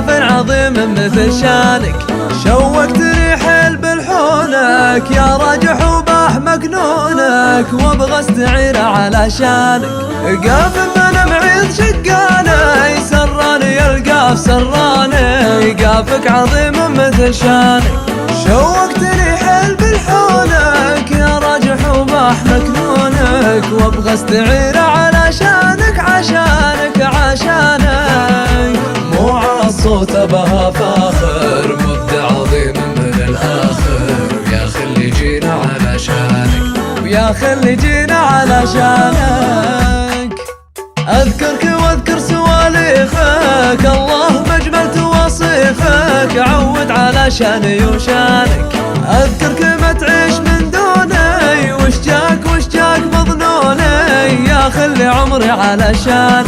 شاف عظيم مثل شانك. شوقتني حيل بالحونك يا راجح وباح مكنونك، وابغى استعير على شانك. قاف من معيد شقاني سراني القاف سراني، قافك عظيم مثل شانك. شوقتني حيل بالحونك يا راجح وباح مكنونك، وابغى استعير على شانك عشانك عشانك. مو عالصوت ابها فاخر، مبدع عظيم من الاخر، يا خلي جينا على شانك ويا خلي جينا على شانك. اذكرك واذكر سواليفك، اللهم اجمل تواصيفك، عود على شاني وشانك. اذكرك ما تعيش من دوني، وش جاك مظنوني، يا خلي عمري على شانك.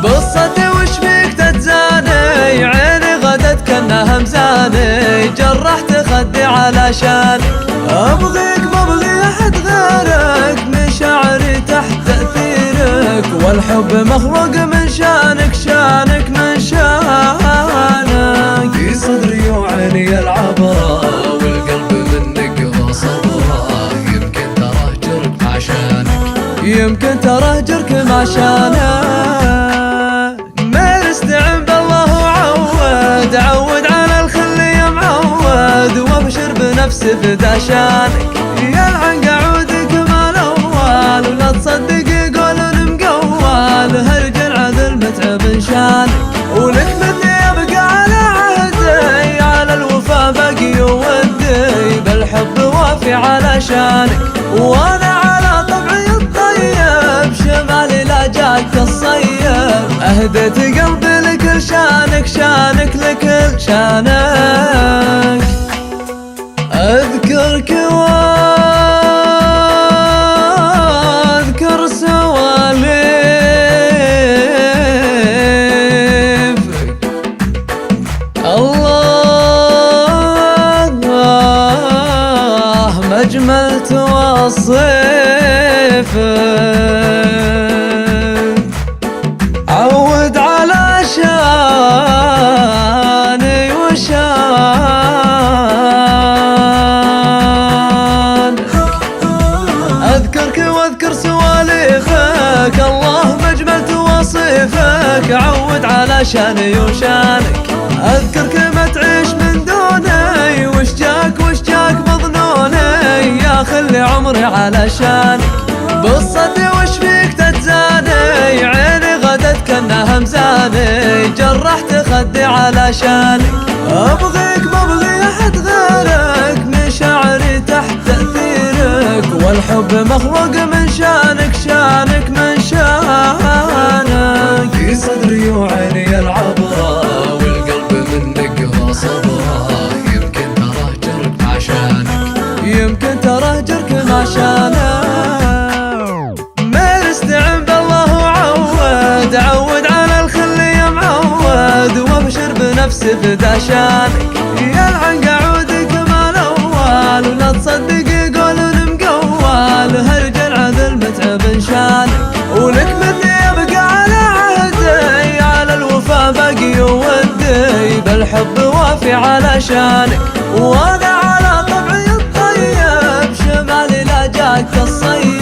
بصتي وش فيك تتزاني، عيني غدت كانها مزاني، جرحت خدي على شانك. ابغيك ما ابغي احد غيرك، مشاعري تحت تأثيرك، والحب مخلوق من شانك شانك من شانك. في صدري وعيني العبرة، والقلب منك صبرة، يمكن ترهجرك عشانك، يمكن ترهجرك عشانك. ما استعن بالله وعود، عود على الخل يا معود، وابشر بنفسي فدا شانك. يلعن قعودك ما الاول، ولا تصدق يقولون مقول، هرجل عدل متعب شانك. ولك مني ابقى على عهدي، على الوفا باقي ودي، بالحب وافي على شانك. وانا على طبعي الطيب، شمالي لا جاك الصيب، اهديت قلبي لكل شانك شانك لكل شانك. اذكرك واذكر سواليفك، الله ما اجمل توصيفك، عود على شاني وشانك. اذكرك واذكر سواليفك، اللهم اجمل تواصيفك، عود على شاني وشانك. اذكرك ما تعيش من دوني، وش جاك مظنوني، يا خلي عمري على شانك. بصتي وش فيك تتزاني، عيني غدت كانها مزاني، جرحت خدي على شانك. ابغيك ما ابغي احد غيرك، مشاعري تحت تأثيرك، والحب مخلوق من شانك شانك من شانك. في صدري وعيني العبرة، والقلب منك صبرة، يمكن ترهجرك عشانك، يمكن ترهجرك عشانك. ما استعن بالله وعود، عود على الخل يا معود، وابشر بنفسي فدا شانك. يلعن قعودك ما الاول، ولا تصدق يقولون مقول، هرجل عدل متعب شانك. ولك مني ابقى على عهدي، على الوفا باقي ودي، بالحب وافي على شانك. وانا على طبعي الطيب، شمالي لا جاك الصيب،